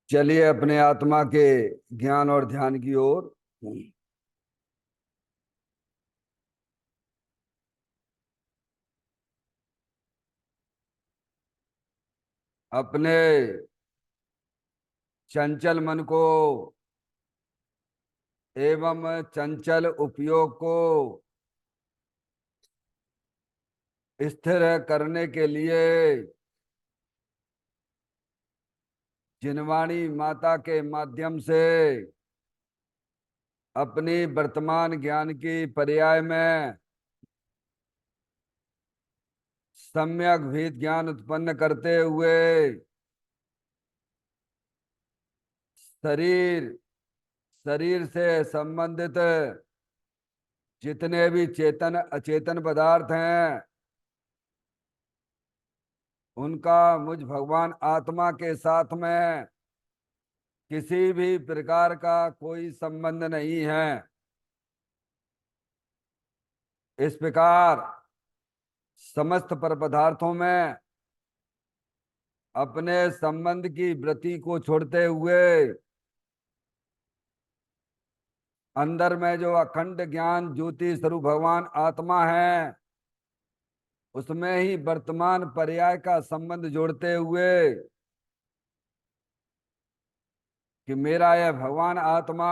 चलिए अपने आत्मा के ज्ञान और ध्यान की ओर। अपने चंचल मन को एवं चंचल उपयोग को स्थिर करने के लिए जिनवाणी माता के माध्यम से अपनी वर्तमान ज्ञान की पर्याय में सम्यक भेद ज्ञान उत्पन्न करते हुए शरीर शरीर से संबंधित जितने भी चेतन अचेतन पदार्थ हैं उनका मुझ भगवान आत्मा के साथ में किसी भी प्रकार का कोई संबंध नहीं है। इस प्रकार समस्त पर पदार्थों में अपने संबंध की वृत्ति को छोड़ते हुए अंदर में जो अखंड ज्ञान ज्योति स्वरूप भगवान आत्मा है उसमें ही वर्तमान पर्याय का संबंध जोड़ते हुए कि मेरा यह भगवान आत्मा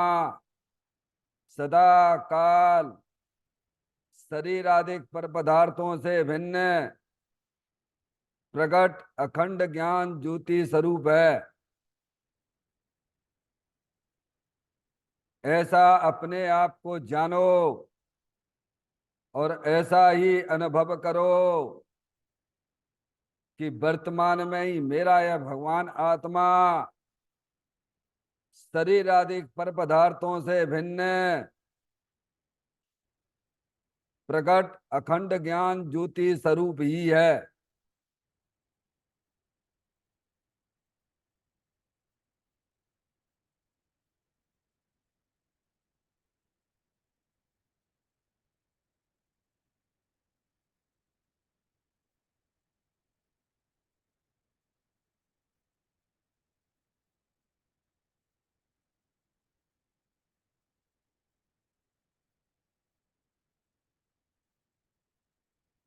सदा काल शरीर आदि पर पदार्थों से भिन्न प्रकट अखंड ज्ञान ज्योति स्वरूप है। ऐसा अपने आप को जानो और ऐसा ही अनुभव करो कि वर्तमान में ही मेरा यह भगवान आत्मा शरीर आदि पर पदार्थों से भिन्न प्रकट अखंड ज्ञान ज्योति स्वरूप ही है।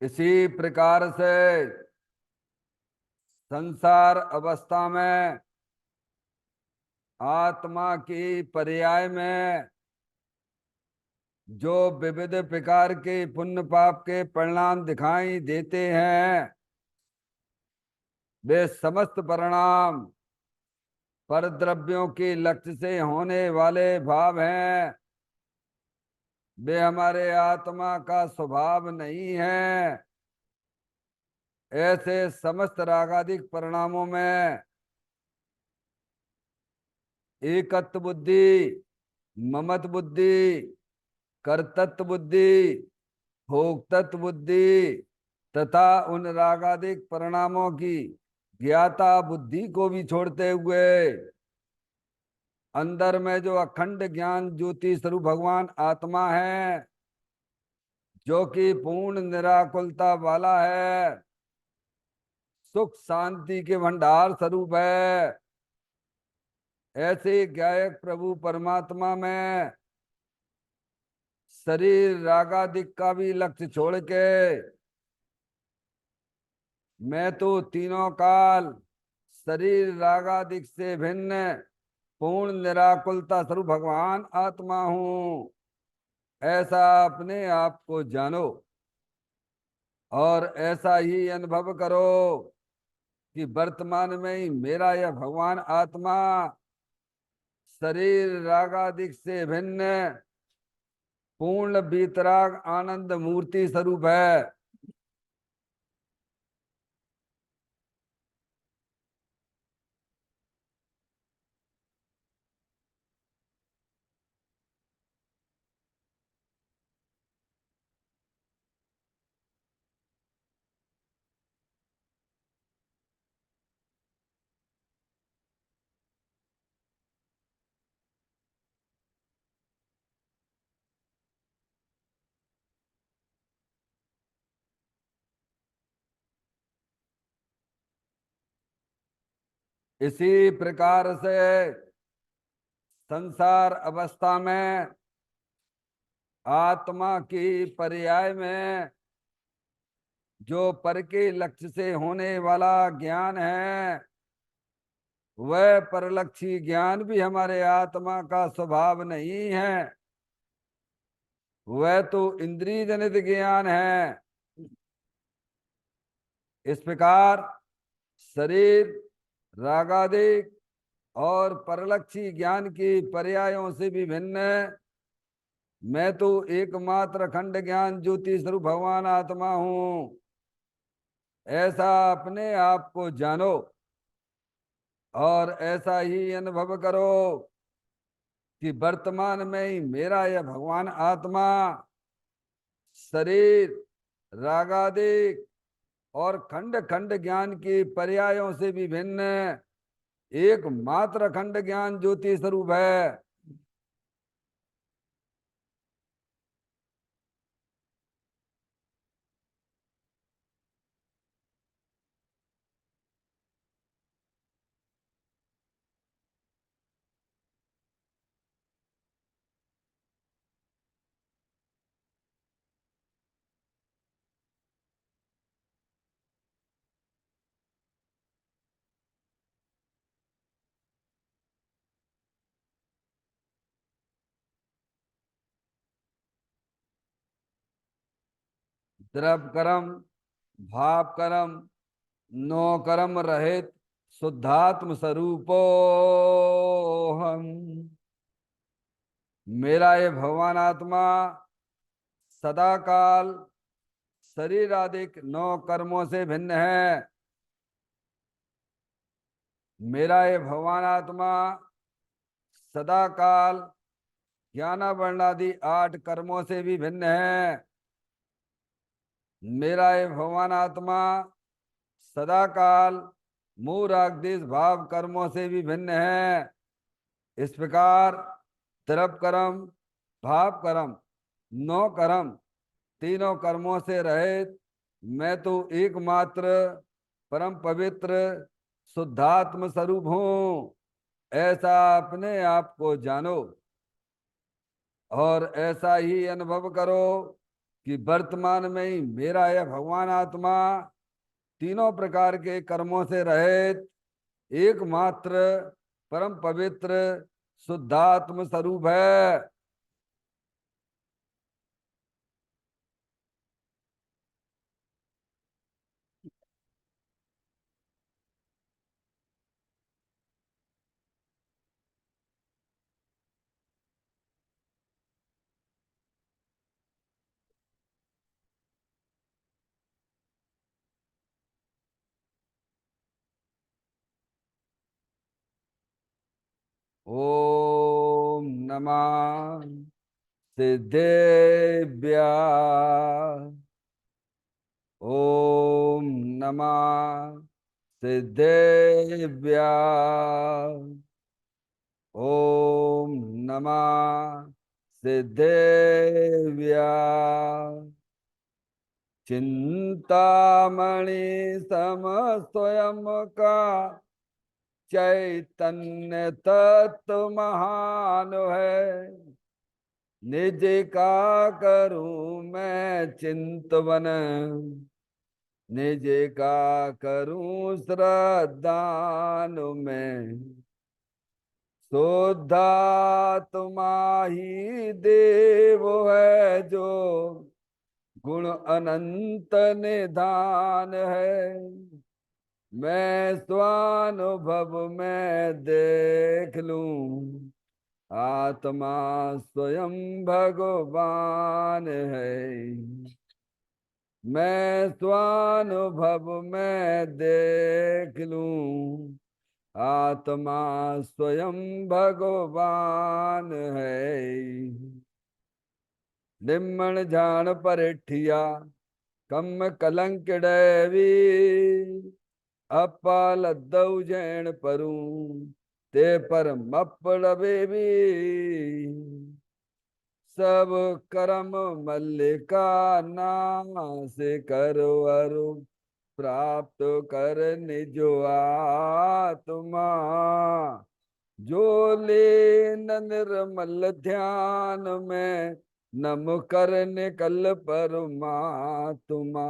इसी प्रकार से संसार अवस्था में आत्मा की पर्याय में जो विविध प्रकार के पुण्य पाप के परिणाम दिखाई देते हैं वे समस्त परिणाम पर द्रव्यों के लक्ष्य से होने वाले भाव हैं। वे हमारे आत्मा का स्वभाव नहीं है। ऐसे समस्त रागादिक परिणामों में एकत्व बुद्धि, ममत बुद्धि, कर्तृत्व बुद्धि, भोक्तत्व बुद्धि तथा उन रागादिक परिणामों की ज्ञाता बुद्धि को भी छोड़ते हुए अंदर में जो अखंड ज्ञान ज्योति स्वरूप भगवान आत्मा है जो कि पूर्ण निराकुलता वाला है, सुख शांति के भंडार स्वरूप है, ऐसे गायक प्रभु परमात्मा में शरीर रागादिक का भी लक्ष्य छोड़ के मैं तो तीनों काल शरीर रागादिक से भिन्न पूर्ण निराकुलता स्वरूप भगवान आत्मा हूं, ऐसा अपने आप को जानो और ऐसा ही अनुभव करो कि वर्तमान में ही मेरा यह भगवान आत्मा शरीर रागादिक से भिन्न पूर्ण बीतराग आनंद मूर्ति स्वरूप है। इसी प्रकार से संसार अवस्था में आत्मा की पर्याय में जो पर के लक्ष्य से होने वाला ज्ञान है, वह परलक्षी ज्ञान भी हमारे आत्मा का स्वभाव नहीं है। वह तो इंद्रिय जनित ज्ञान है। इस प्रकार शरीर रागादिक और परलक्षी ज्ञान की पर्यायों से भी भिन्न मैं तो एकमात्र खंड ज्ञान ज्योति स्वरूप भगवान आत्मा हूं, ऐसा अपने आप को जानो और ऐसा ही अनुभव करो कि वर्तमान में ही मेरा यह भगवान आत्मा शरीर रागादिक और खंड खंड ज्ञान की पर्यायों से भी भिन्न एकमात्र खंड ज्ञान ज्योति स्वरूप है। द्रव कर्म भाव कर्म नो कर्म रहित शुद्धात्म स्वरूपो हम। मेरा ये भगवान आत्मा सदा काल शरीर आदि नौ कर्मों से भिन्न है। मेरा ये भगवान आत्मा सदा काल ज्ञानावरण आदि 8 कर्मों से भी भिन्न है। मेरा ये भगवान आत्मा सदा काल मूल रागदेश भाव कर्मों से भी भिन्न है। इस प्रकार द्रव कर्म भाव कर्म नौ कर्म तीनों कर्मों से रहित मैं तो एकमात्र परम पवित्र शुद्धात्म स्वरूप हूं, ऐसा अपने आप को जानो और ऐसा ही अनुभव करो कि वर्तमान में ही मेरा यह भगवान आत्मा तीनों प्रकार के कर्मों से रहित एकमात्र परम पवित्र शुद्धात्म स्वरूप है। ओम नमः सिद्धेभ्य। ओम नमः सिद्धेभ्य। ओम नमः सिद्धेभ्य। चिंतामणि सम स्वयं का चैतन्य तत्व महान है। निज का करूं मैं चिंतवन, निज का करूं श्रद्धान में। शुद्धात्मा ही देव है जो गुण अनंत निधान है। मैं स्वानुभव में देख लूं आत्मा स्वयं भगवान है। मैं स्वानुभव में देख लूं आत्मा स्वयं भगवान है। निम्मण जान परिठिया कम कलंक डैवी। अपाल दऊ जैन परू ते पर मपड़ बेबी। सब कर्म मल्लिका नाश करो अरु प्राप्त कर निज आत्मा, जो लीन निर्मल ध्यान में नम कर निकल परमात्मा।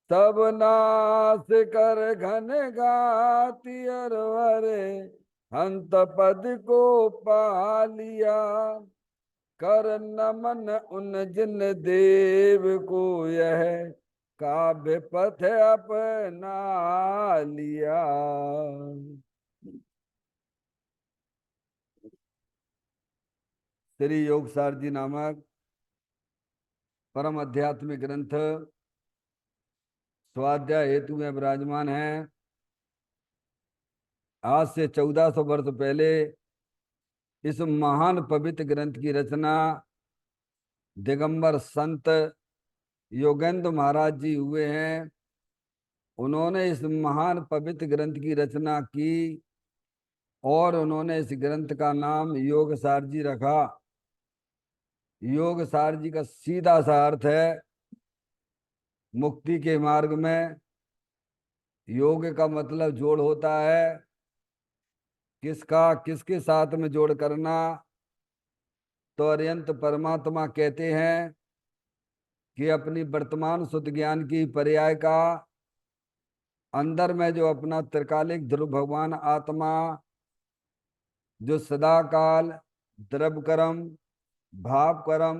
सब नाश कर घन गाति अरवरे, हंत पद को पा लिया। कर नमन उन जिन देव को यह काव्य पथ अपना लिया। श्री योगसार जी नामक परम आध्यात्मिक ग्रंथ स्वाध्याय हेतु में विराजमान है। आज से 1400 वर्ष पहले इस महान पवित्र ग्रंथ की रचना दिगंबर संत योगेंद्र महाराज जी हुए हैं। उन्होंने इस महान पवित्र ग्रंथ की रचना की और उन्होंने इस ग्रंथ का नाम योगसार जी रखा। योगसार जी का सीधा सा अर्थ है मुक्ति के मार्ग में। योग का मतलब जोड़ होता है। किसका किसके साथ में जोड़ करना? तो अरिहंत परमात्मा कहते हैं कि अपनी वर्तमान शुद्ध ज्ञान की पर्याय का अंदर में जो अपना त्रिकालिक ध्रुव भगवान आत्मा, जो सदा काल द्रव्य कर्म भाव कर्म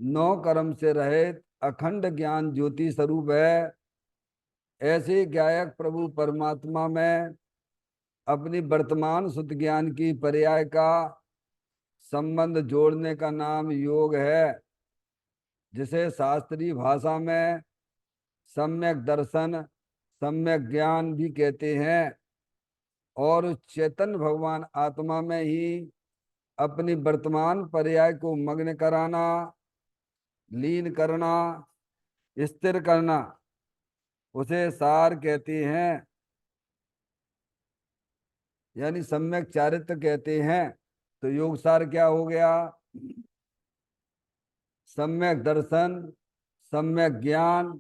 नौ कर्म से रहित अखंड ज्ञान ज्योति स्वरूप है, ऐसे गायक प्रभु परमात्मा में अपनी वर्तमान शुद्ध ज्ञान की पर्याय का संबंध जोड़ने का नाम योग है, जिसे शास्त्रीय भाषा में सम्यक दर्शन सम्यक ज्ञान भी कहते हैं। और उस चैतन्य भगवान आत्मा में ही अपनी वर्तमान पर्याय को मग्न कराना, लीन करना, स्थिर करना, उसे सार कहते हैं, यानी सम्यक चारित्र कहते हैं। तो योग सार क्या हो गया? सम्यक दर्शन, सम्यक ज्ञान,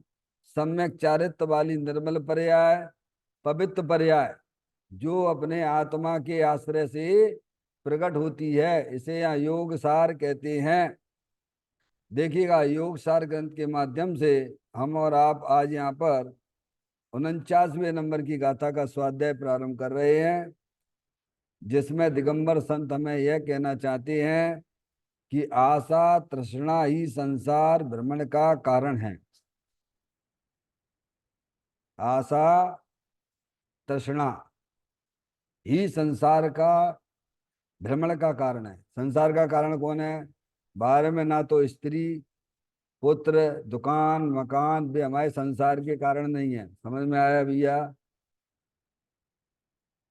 सम्यक चारित्र वाली निर्मल पर्याय, पवित्र पर्याय, जो अपने आत्मा के आश्रय से प्रकट होती है, इसे यहाँ योग सार कहते हैं। देखिएगा, योग सार ग्रंथ के माध्यम से हम और आप आज यहाँ पर 49वें नंबर की गाथा का स्वाध्याय प्रारंभ कर रहे हैं, जिसमें दिगंबर संत हमें यह कहना चाहते हैं कि आशा तृष्णा ही संसार भ्रमण का कारण है। आशा तृष्णा ही संसार का भ्रमण का कारण है। संसार का कारण कौन है? बाहर में ना तो स्त्री पुत्र दुकान मकान भी हमारे संसार के कारण नहीं है। समझ में आया भैया?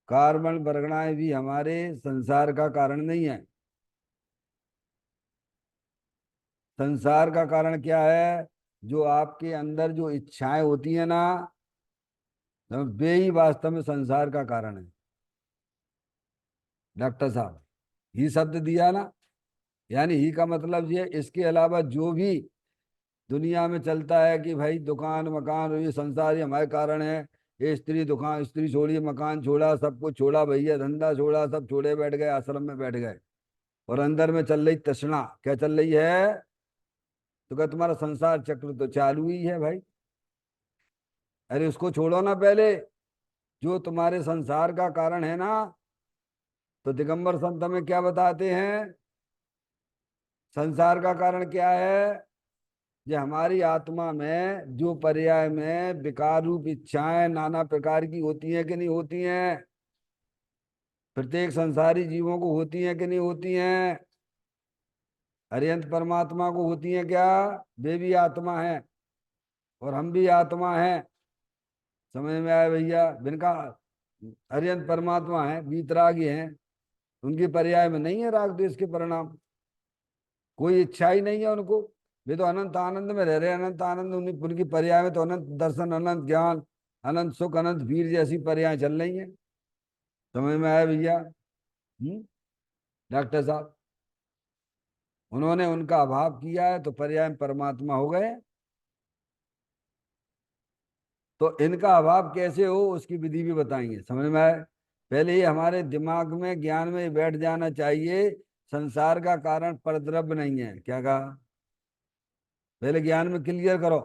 कार्बन बरगणाएं भी हमारे संसार का कारण नहीं है। संसार का कारण क्या है? जो आपके अंदर जो इच्छाएं होती है ना, तो वे ही वास्तव में संसार का कारण है। डॉक्टर साहब, ही शब्द दिया ना, यानी ही का मतलब ये, इसके अलावा जो भी दुनिया में चलता है कि भाई दुकान मकान और ये संसार ही हमारे कारण है। ये स्त्री दुकान स्त्री छोड़ी, मकान छोड़ा, सब कुछ छोड़ा भैया, धंधा छोड़ा, सब छोड़े बैठ गए, आश्रम में बैठ गए। और अंदर में चल रही तृष्णा, क्या चल रही है? तो क्या तुम्हारा संसार चक्र तो चालू ही है भाई। अरे उसको छोड़ो ना पहले, जो तुम्हारे संसार का कारण है ना। तो दिगंबर संत में क्या बताते हैं? संसार का कारण क्या है? ये हमारी आत्मा में जो पर्याय में विकार रूप इच्छाएं नाना प्रकार की होती हैं कि नहीं होती हैं? प्रत्येक संसारी जीवों को होती हैं कि नहीं होती हैं? अरिहंत परमात्मा को होती हैं क्या? वे भी आत्मा है और हम भी आत्मा हैं। समझ में आया भैया? जिनका अरिहंत परमात्मा है, वीतरागी हैं, उनकी पर्याय में नहीं है राग द्वेष के परिणाम। कोई इच्छा ही नहीं है उनको। वे तो अनंत आनंद में रह रहे हैं। अनंत आनंद उनकी पर्याय में तो अनंत दर्शन, अनंत ज्ञान, अनंत सुख, अनंत वीर जैसी पर्याय चल रही हैं। समझ में आया भैया? डॉक्टर साहब, उन्होंने उनका अभाव किया है तो पर्याय में परमात्मा हो गए। तो इनका अभाव कैसे हो उसकी विधि भी बताएंगे, समझ में आए। पहले ये हमारे दिमाग में ज्ञान में बैठ जाना चाहिए, संसार का कारण परद्रव्य नहीं है। क्या कहा, पहले ज्ञान में क्लियर करो।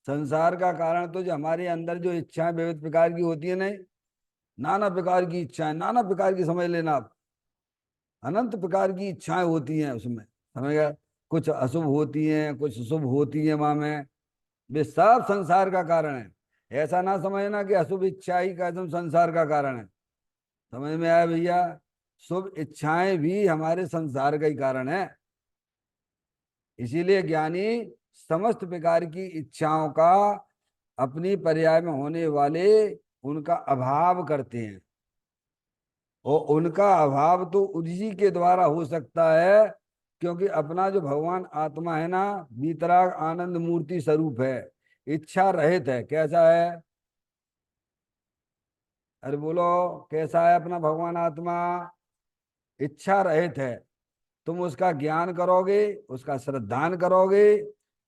संसार का कारण तो जो हमारे अंदर जो इच्छाएं विविध प्रकार की होती है, नहीं, नाना प्रकार की इच्छाएं, नाना प्रकार की, समझ लेना आप, अनंत प्रकार की इच्छाएं होती हैं उसमें, समझ गया। कुछ अशुभ होती हैं, कुछ शुभ होती हैं वहां में, वे सब संसार का कारण है। ऐसा ना समझना कि अशुभ इच्छा ही का एकदम संसार का कारण है। समझ में आया भैया, शुभ इच्छाएं भी हमारे संसार का ही कारण है। इसीलिए ज्ञानी समस्त प्रकार की इच्छाओं का अपनी पर्याय में होने वाले उनका अभाव करते हैं। और उनका अभाव तो उसी के द्वारा हो सकता है, क्योंकि अपना जो भगवान आत्मा है ना, वीतराग आनंद मूर्ति स्वरूप है, इच्छा रहित है। कैसा है, अरे बोलो, कैसा है अपना भगवान आत्मा, इच्छा रहित है। तुम उसका ज्ञान करोगे, उसका श्रद्धान करोगे,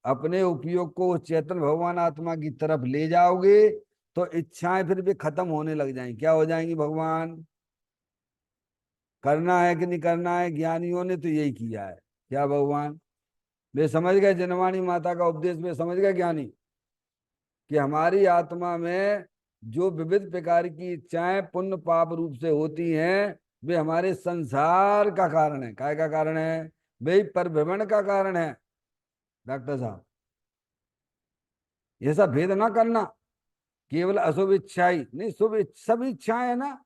अपने उपयोग को उस चेतन भगवान आत्मा की तरफ ले जाओगे, तो इच्छाएं फिर भी खत्म होने लग जाएंगी। क्या हो जाएंगी, भगवान, करना है कि नहीं करना है, ज्ञानियों ने तो यही किया है। क्या भगवान, वे समझ गए, जनवाणी माता का उपदेश में समझ गए ज्ञानी, कि हमारी आत्मा में जो विविध प्रकार की इच्छाएं पुण्य पाप रूप से होती हैं, वे हमारे संसार का कारण है। काय का कारण है, वे परिभ्रमण का कारण है। डॉक्टर साहब, ये सब भेद ना करना, केवल अशुभ इच्छा ही नहीं, शुभ सब इच्छाएं है ना।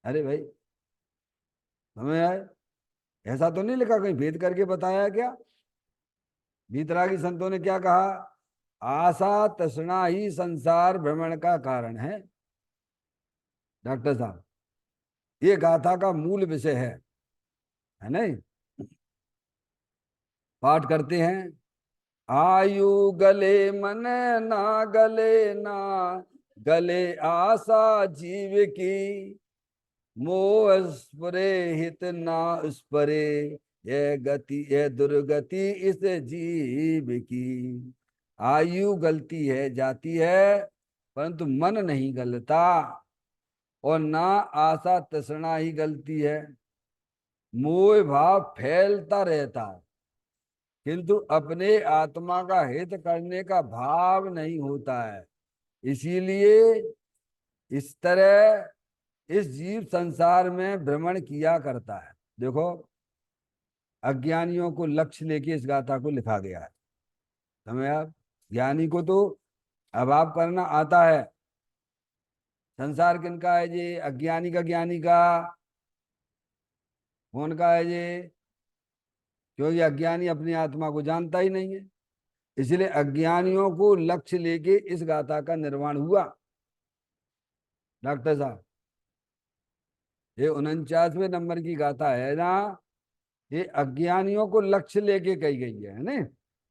अरे भाई, हमें आए, ऐसा तो नहीं लिखा कहीं, भेद करके बताया क्या। वीतरागी संतों ने क्या कहा, आशा तृष्णा ही संसार भ्रमण का कारण है। डॉक्टर साहब, ये गाथा का मूल विषय है नहीं। पाठ करते हैं, आयु गले मन ना गले ना, गले आशा जीव की, मोह स्परे हित ना स्परे, ये गति ये दुर्गति इस जीव की। आयु गलती है, जाती है, परंतु मन नहीं गलता। और ना आशा तृष्णा ही गलती है, मोह भाव फैलता रहता है, किंतु अपने आत्मा का हित करने का भाव नहीं होता है। इसीलिए इस तरह इस जीव संसार में भ्रमण किया करता है। देखो, अज्ञानियों को लक्ष्य लेके इस गाथा को लिखा गया है, समझे आप। ज्ञानी को तो अभाव करना आता है। संसार किनका है जी, अज्ञानी का, ज्ञानी का, कौन का है जी, क्योंकि अज्ञानी अपनी आत्मा को जानता ही नहीं है। इसलिए अज्ञानियों को लक्ष्य लेके इस गाथा का निर्माण हुआ। डॉक्टर साहब, ये 49वें नंबर की गाथा है ना, ये अज्ञानियों को लक्ष्य लेके कही गई है ना।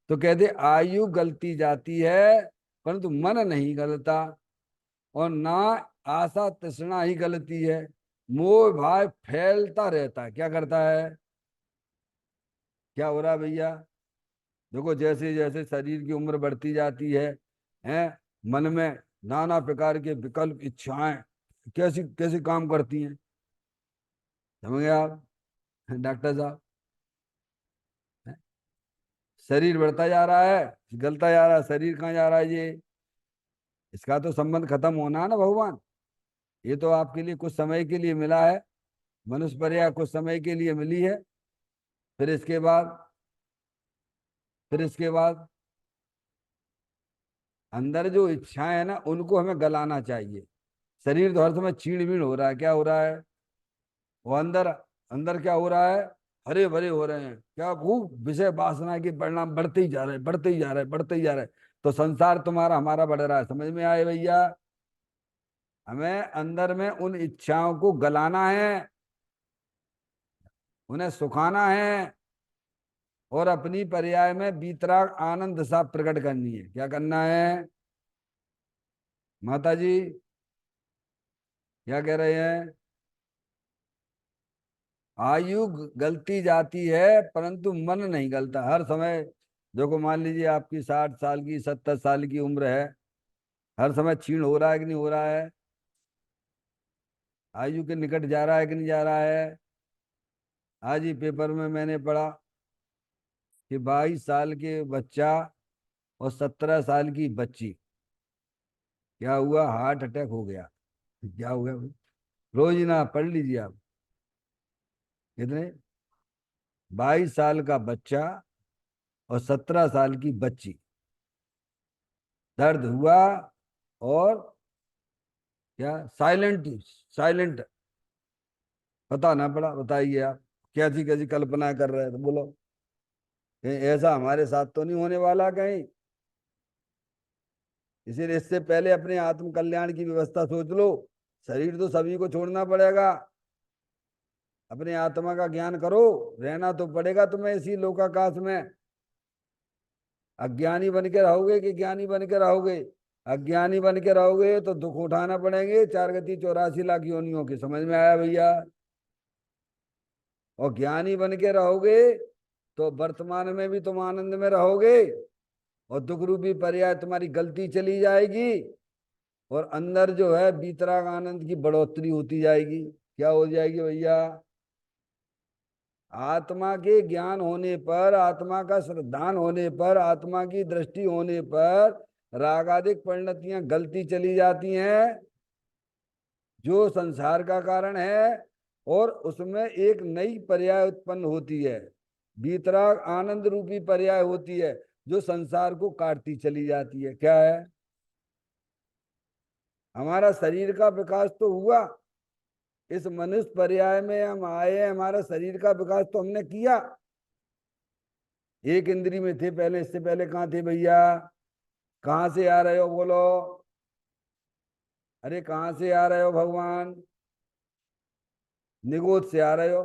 तो कहते आयु गलती जाती है, परंतु मन नहीं गलता। और ना आशा तृष्णा ही गलती है, मोह भाव फैलता रहता है। क्या करता है, क्या हो रहा है भैया, देखो, जैसे जैसे शरीर की उम्र बढ़ती जाती है, मन में नाना प्रकार के विकल्प इच्छाएं कैसी कैसी काम करती हैं, समझ गए आप। डॉक्टर साहब, हैं? शरीर बढ़ता जा रहा है, गलता जा रहा है, शरीर कहाँ जा रहा है ये, इसका तो संबंध खत्म होना है ना भगवान। ये तो आपके लिए कुछ समय के लिए मिला है, मनुष्य पर्याय कुछ समय के लिए मिली है। फिर इसके बाद, फिर इसके बाद अंदर जो इच्छाएं है ना, उनको हमें गलाना चाहिए। शरीर तो हर समय छीण बीण हो रहा है, क्या हो रहा है, वो अंदर, अंदर क्या हो रहा है, हरे भरे हो रहे हैं, क्या खूब विषय वासना के परिणाम बढ़ते ही जा रहे हैं, बढ़ते ही जा रहे हैं, बढ़ते ही जा रहे हैं। तो संसार तुम्हारा हमारा बढ़ रहा है, समझ में आए भैया। हमें अंदर में उन इच्छाओं को गलाना है, उन्हें सुखाना है, और अपनी पर्याय में बीतराग आनंद सा प्रकट करनी है। क्या करना है माता जी, क्या कह रहे हैं, आयु गलती जाती है, परंतु मन नहीं गलता। हर समय देखो मान लीजिए आपकी 60 साल की 70 साल की उम्र है, हर समय क्षीण हो रहा है कि नहीं हो रहा है? आयु के निकट जा रहा है कि नहीं जा रहा है? आज ही पेपर में मैंने पढ़ा कि 22 साल के बच्चा और 17 साल की बच्ची, क्या हुआ, हार्ट अटैक हो गया। क्या हो गया? रोज ना पढ़ लीजिए आप। कितने? 22 साल का बच्चा और 17 साल की बच्ची, दर्द हुआ। और क्या? Silent, silent. पता ना पड़ा, बताइए आप। कैसी कैसी कल्पना कर रहे हैं, तो बोलो। ऐसा हमारे साथ तो नहीं होने वाला कहीं। इसीलिए इससे पहले अपने आत्म कल्याण की व्यवस्था सोच लो। शरीर तो सभी को छोड़ना पड़ेगा, अपने आत्मा का ज्ञान करो। रहना तो पड़ेगा तुम्हें इसी लोकाकाश में। अज्ञानी बन के रहोगे कि ज्ञानी बन के रहोगे? अज्ञानी बन के रहोगे तो दुख उठाना पड़ेंगे 4 गति 84 लाख योनियों की। समझ में आया भैया? और ज्ञानी बन के रहोगे तो वर्तमान में भी तुम आनंद में रहोगे, और दुख रूपी पर्याय तुम्हारी गलती चली जाएगी, और अंदर जो है बीतराग आनंद की बढ़ोतरी होती जाएगी। क्या हो जाएगी भैया? आत्मा के ज्ञान होने पर, आत्मा का श्रद्धान होने पर, आत्मा की दृष्टि होने पर रागादिक परिणतियां गलती चली जाती हैं, जो संसार का कारण है। और उसमें एक नई पर्याय उत्पन्न होती है, बीतराग आनंद रूपी पर्याय होती है, जो संसार को काटती चली जाती है। क्या है? हमारा शरीर का विकास तो हुआ, इस मनुष्य पर्याय में हम आए, हमारा शरीर का विकास तो हमने किया। एक इंद्री में थे पहले, इससे पहले कहाँ थे भैया? कहाँ से आ रहे हो बोलो? अरे कहाँ से आ रहे हो भगवान? निगोद से आ रहे हो।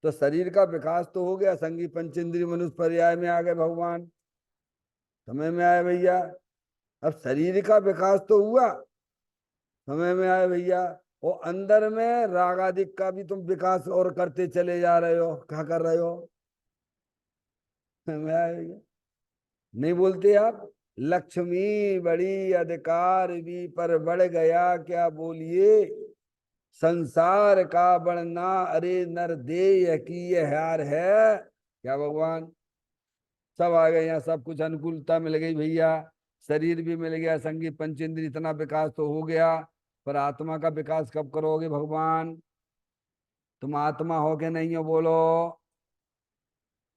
तो शरीर का विकास तो हो गया, संगी पंचेंद्रिय मनुष्य पर्याय में आ गए भगवान। समय में आए भैया। अब शरीर का विकास तो हुआ, समय में आए भैया। और अंदर में रागादिक का भी तुम विकास और करते चले जा रहे हो। क्या कर रहे हो? समय में आए भैया। नहीं बोलते आप? लक्ष्मी बड़ी अधिकार भी पर बढ़ गया क्या बोलिए, संसार का बढ़ना अरे नर देय की ये हार है। क्या भगवान? सब आ गए यहाँ, सब कुछ अनुकूलता मिल गई भैया। शरीर भी मिल गया, संगी पंचेंद्रिय, इतना विकास तो हो गया। पर आत्मा का विकास कब करोगे भगवान? तुम आत्मा हो के नहीं हो बोलो?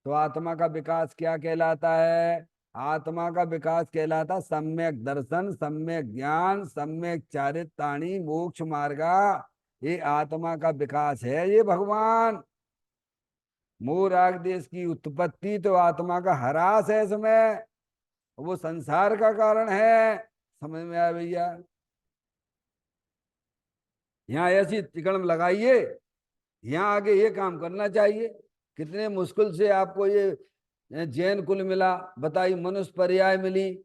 तो आत्मा का विकास क्या कहलाता है? आत्मा का विकास कहलाता सम्यक दर्शन, सम्यक ज्ञान, सम्यक चारिताणी मोक्ष मार्गा। ये आत्मा का विकास है ये भगवान। मोराग देश की उत्पत्ति तो आत्मा का ह्रास है इसमें, वो संसार का कारण है। समझ में आया भैया? यहाँ ऐसी तिकड़म लगाइए, यहाँ आगे ये काम करना चाहिए। कितने मुश्किल से आपको ये जैन कुल मिला, बताइए। मनुष्य पर्याय मिली,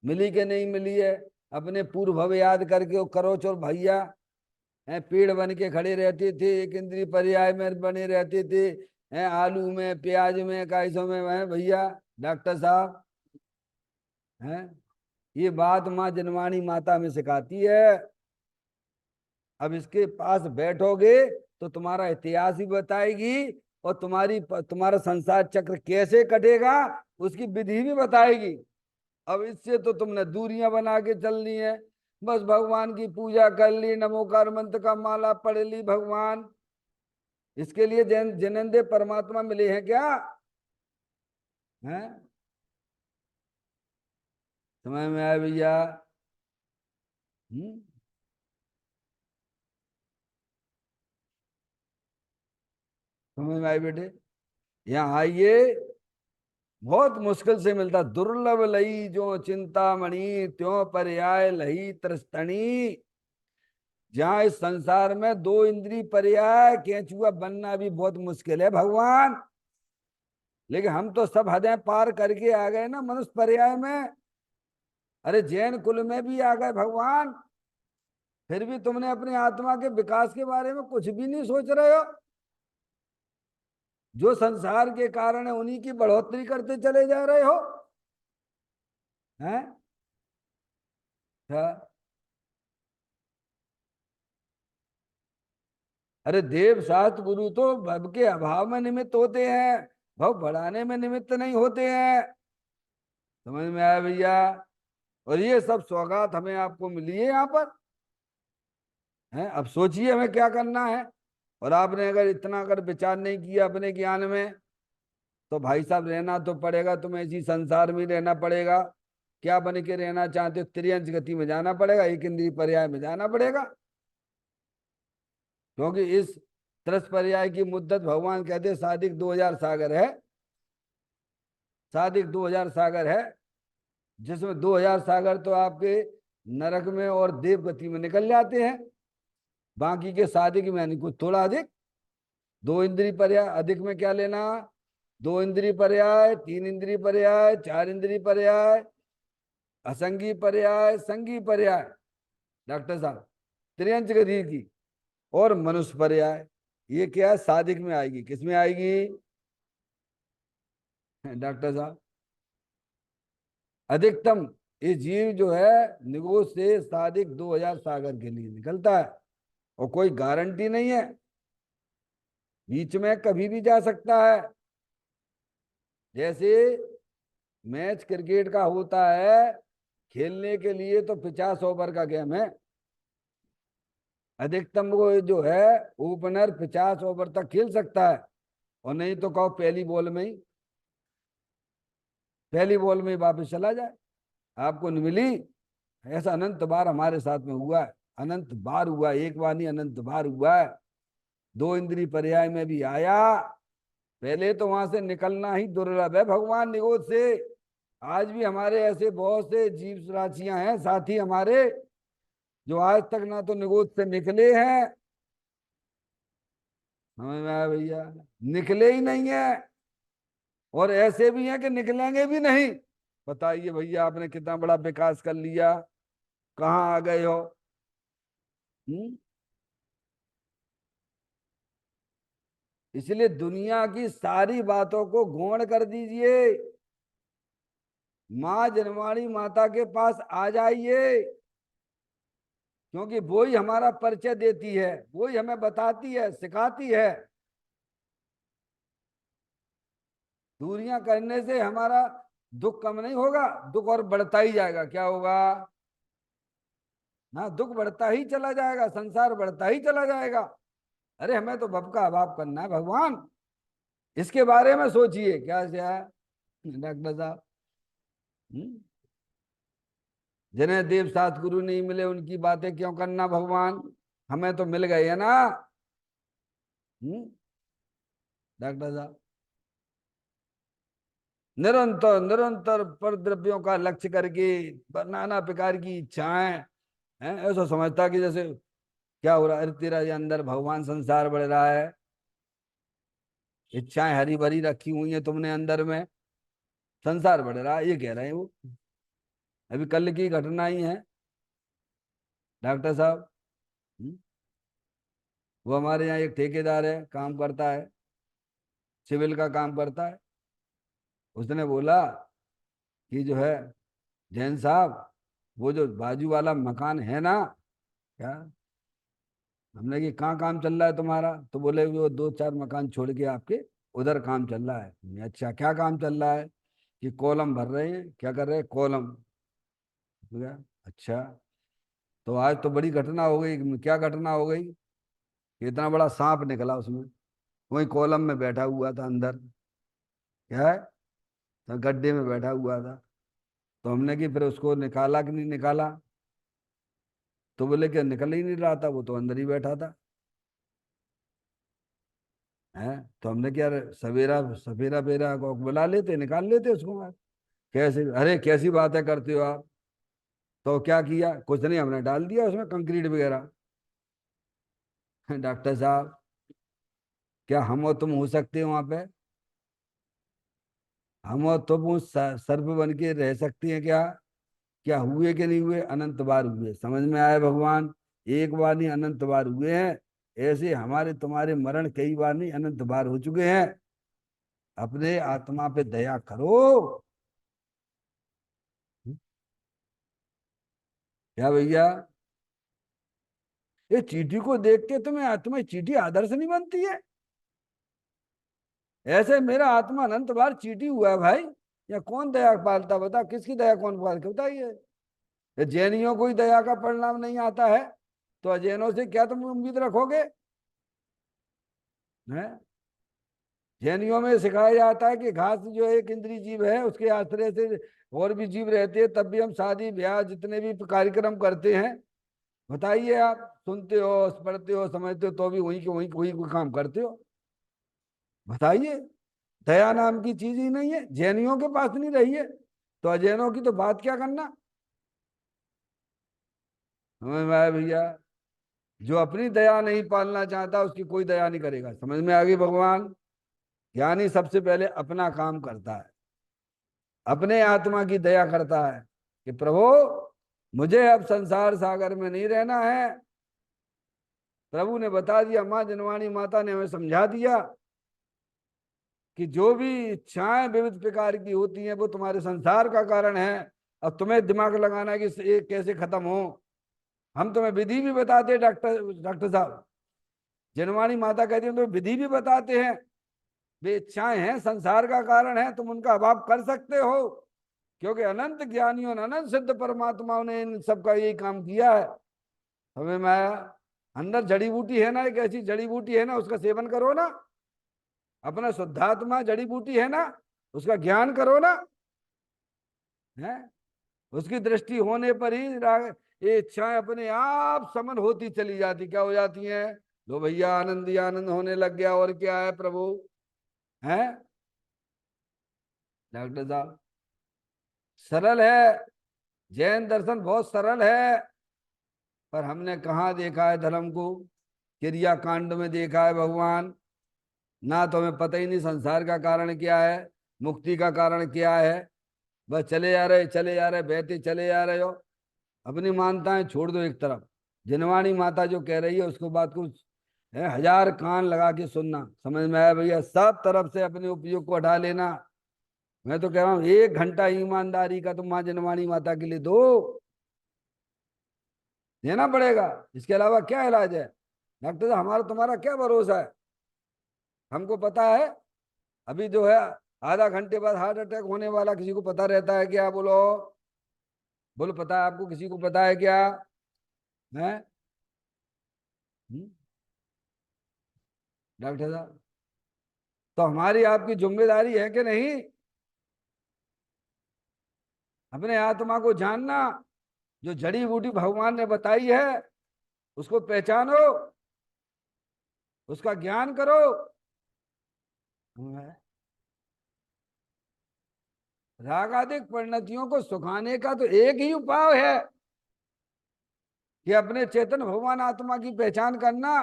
मिली के नहीं मिली है? अपने पूर्व भव याद करके वो करो चोर भैया। हैं, पेड़ बन के खड़े रहते थे, एक इंद्रिय पर्याय में बने रहते थे। हैं, आलू में, प्याज में, काइसों में हैं भैया। डॉक्टर साहब हैं, ये बात माँ जनवाणी माता में सिखाती है। अब इसके पास बैठोगे तो तुम्हारा इतिहास भी बताएगी, और तुम्हारा संसार चक्र कैसे कटेगा उसकी विधि भी बताएगी। अब इससे तो तुमने दूरियां बना के चलनी है। बस भगवान की पूजा कर ली, नमोकार मंत्र का माला पढ़ ली भगवान। इसके लिए जैन परमात्मा मिले हैं क्या? हैं? समझ में आया भैया? हम्म? समझ में आए बेटे? यहाँ आइए। बहुत मुश्किल से मिलता, दुर्लभ लई जो चिंतामणि त्यों पर्याय लही त्रस्तणी। जहां इस संसार में दो इंद्री पर्याय केंचुआ बनना भी बहुत मुश्किल है भगवान। लेकिन हम तो सब हदें पार करके आ गए ना मनुष्य पर्याय में। अरे जैन कुल में भी आ गए भगवान, फिर भी तुमने अपने आत्मा के विकास के बारे में कुछ भी नहीं सोच रहे हो। जो संसार के कारण है उन्हीं की बढ़ोतरी करते चले जा रहे हो हैं। हाँ। अरे देव शास्त्र गुरु तो भव के अभाव में निमित्त होते हैं, भव बढ़ाने में निमित्त नहीं होते हैं। समझ में आया भैया? और ये सब सौगात हमें आपको मिली है यहाँ पर है। अब सोचिए हमें क्या करना है। और आपने अगर इतना अगर विचार नहीं किया अपने ज्ञान में, तो भाई साहब रहना तो पड़ेगा, तुम्हें इसी संसार में रहना पड़ेगा। क्या बन के रहना चाहते हो? त्रियंच गति में जाना पड़ेगा, एक इंद्रिय पर्याय में जाना पड़ेगा। क्योंकि इस त्रस पर्याय की मुद्दत भगवान कहते सादिक 2000 सागर है। सादिक 2000 सागर है, जिसमें 2000 सागर तो आपके नरक में और देव गति में निकल जाते हैं। बाकी के सादिक में यानी कुछ थोड़ा अधिक। दो इंद्रिय पर्याय अधिक में क्या लेना? दो इंद्रिय पर्याय, तीन इंद्रिय पर्याय, चार इंद्रिय पर्याय, असंगी पर्याय, संगी पर्याय, डॉक्टर साहब त्रियंच गति की, और मनुष्य पर्याय। ये क्या है? सादिक में आएगी। किस में आएगी डॉक्टर साहब? अधिकतम ये जीव जो है निगोज से सादिक 2000 सागर के लिए निकलता है, और कोई गारंटी नहीं है, बीच में कभी भी जा सकता है। जैसे मैच क्रिकेट का होता है, खेलने के लिए तो 50 ओवर का गेम है। अधिकतम वो जो है ओपनर 50 ओवर तक खेल सकता है, और नहीं तो कहो पहली बॉल में ही वापस चला जाए। आपको नहीं मिली। ऐसा अनंत बार हमारे साथ में हुआ है, अनंत बार हुआ है, एक बार नहीं अनंत बार हुआ है। दो इंद्रिय पर्याय में भी आया। पहले तो वहां से निकलना ही दुर्लभ है भगवान निगोद से। आज भी हमारे ऐसे बहुत से जीव राशियां हैं साथी हमारे, जो आज तक ना तो निगोद से निकले हैं, समझ में आया भैया? निकले ही नहीं है। और ऐसे भी हैं कि निकलेंगे भी नहीं। बताइए भैया, आपने कितना बड़ा विकास कर लिया, कहाँ आ गए हो? हम्म? इसलिए दुनिया की सारी बातों को गौण कर दीजिए। माँ जनवाणी माता के पास आ जाइए, क्योंकि वो ही हमारा परिचय देती है, वो ही हमें बताती है, सिखाती है। दूरियां करने से हमारा दुख कम नहीं होगा, दुख और बढ़ता ही जाएगा। क्या होगा ना? दुख बढ़ता ही चला जाएगा, संसार बढ़ता ही चला जाएगा। अरे हमें तो भव का अभाव करना है भगवान, इसके बारे में सोचिए। क्या है डॉक्टर साहब? हम्म? जिन्हें देव सात गुरु नहीं मिले उनकी बातें क्यों करना भगवान? हमें तो मिल गए है ना। डॉक्टर साहब निरंतर निरंतर पर द्रव्यों का लक्ष्य करके नाना प्रकार की इच्छाएं हैं, ऐसा समझता कि जैसे क्या हो रहा है, अरे तेरा ये अंदर भगवान संसार बढ़ रहा है, इच्छाएं हरी भरी रखी हुई है तुमने अंदर में, संसार बढ़ रहा है, ये कह रहे हैं वो। अभी कल की घटना ही है डॉक्टर साहब। हम्म? वो हमारे यहाँ एक ठेकेदार है, काम करता है, सिविल का काम करता है। उसने बोला कि जो है जैन साहब, वो जो बाजू वाला मकान है ना, क्या? हमने कि कहाँ काम चल रहा है तुम्हारा? तो बोले वो दो चार मकान छोड़ के आपके उधर काम चल रहा है। मैं, अच्छा क्या काम चल रहा है? कि कॉलम भर रहे हैं। क्या कर रहे हैं? कॉलम। अच्छा, तो आज तो बड़ी घटना हो गई। क्या घटना हो गई? कि इतना बड़ा सांप निकला उसमें, वही कॉलम में बैठा हुआ था अंदर। क्या है? तो गड्ढे में बैठा हुआ था। तो हमने कि फिर उसको निकाला कि नहीं निकाला? तो बोले कि निकल ही नहीं रहा था, वो तो अंदर ही बैठा था। है तो हमने क्या, सवेरा सवेरा बेरा को बुला लेते, निकाल लेते उसको। कैसे? अरे कैसी बातें करते हो आप? तो क्या किया? कुछ नहीं, हमने डाल दिया उसमें कंक्रीट वगैरह। डॉक्टर साहब, क्या हम और तुम हो सकते हैं वहां पे? हम और तुम उस सर्प बन के रह सकती हैं क्या? क्या हुए कि नहीं हुए? अनंत बार हुए। समझ में आया भगवान? एक बार नहीं अनंत बार हुए हैं। ऐसे हमारे तुम्हारे मरण कई बार नहीं अनंत बार हो चुके हैं। अपने आत्मा पे दया करो। क्या भैया, ये चींटी को देख के तुम्हें चींटी आदर्श नहीं बनती है? ऐसे मेरा आत्मा अनंत बार चींटी हुआ है भाई। या कौन दया पालता, बता किसकी दया कौन पालता, बताइए। ये जैनियों को ही दया का परिणाम नहीं आता है, तो अजैनों से क्या तुम उम्मीद रखोगे? हैं? जैनियों में सिखाया जाता है कि घास जो एक इंद्रिय जीव है, उसके आश्रय से और भी जीव रहते हैं, तब भी हम शादी ब्याह जितने भी कार्यक्रम करते हैं। बताइए, आप सुनते हो, पढ़ते हो, समझते हो, तो भी वही के वही वही कोई काम करते हो। बताइए, दया नाम की चीज ही नहीं है, जैनियों के पास नहीं रही है, तो अजैनों की तो बात क्या करना। समझ में आया भैया? जो अपनी दया नहीं पालना चाहता उसकी कोई दया नहीं करेगा। समझ में आ गई भगवान? ज्ञानी सबसे पहले अपना काम करता है, अपने आत्मा की दया करता है कि प्रभु मुझे अब संसार सागर में नहीं रहना है। प्रभु ने बता दिया, माँ जनवाणी माता ने हमें समझा दिया कि जो भी इच्छाएं विविध प्रकार की होती हैं वो तुम्हारे संसार का कारण है। अब तुम्हें दिमाग लगाना है कि ये कैसे खत्म हो। हम तुम्हें विधि भी बताते हैं, डॉक्टर डॉक्टर साहब। जनवाणी माता कहती है, तुम्हें विधि भी बताते हैं। वे इच्छाएं हैं संसार का कारण है, तुम उनका अभाव कर सकते हो, क्योंकि अनंत ज्ञानियों ने, अनंत सिद्ध परमात्माओं ने इन सबका यही काम किया है। हमें माया अंदर जड़ी बूटी है ना, एक ऐसी जड़ी बूटी है ना, उसका सेवन करो ना। अपना शुद्धात्मा जड़ी बूटी है ना, उसका ज्ञान करो ना। है, उसकी दृष्टि होने पर ही ये इच्छाएं अपने आप समन होती चली जाती, क्या हो जाती हैं? लो भैया, आनंद ही आनंद होने लग गया, और क्या है प्रभु। है डॉक्टर साहब, सरल है, जैन दर्शन बहुत सरल है, पर हमने कहाँ देखा है धर्म को? क्रिया कांड में देखा है भगवान। ना तो हमें पता ही नहीं संसार का कारण क्या है, मुक्ति का कारण क्या है। बस चले जा रहे, चले जा रहे, बहते चले जा रहे हो। अपनी मानताएं छोड़ दो एक तरफ। जनवाणी माता जो कह रही है उसको बात को है, हजार कान लगा के सुनना। समझ में आया भैया? सब तरफ से अपने उपयोग को हटा लेना। मैं तो कह रहा हूँ 1 घंटा ईमानदारी का तुम माँ जनवाणी माता के लिए दो, देना पड़ेगा। इसके अलावा क्या इलाज है? डॉक्टर साहब, हमारा तुम्हारा क्या भरोसा है? हमको पता है अभी जो है आधा घंटे बाद हार्ट अटैक होने वाला, किसी को पता रहता है क्या? बोलो बोलो, पता है आपको? किसी को पता है क्या? है डॉक्टर साहब, तो हमारी आपकी जिम्मेदारी है कि नहीं, अपने आत्मा को जानना। जो जड़ी बूटी भगवान ने बताई है उसको पहचानो, उसका ज्ञान करो। रागादिक परिणतियों को सुखाने का तो एक ही उपाय है कि अपने चेतन भगवान आत्मा की पहचान करना।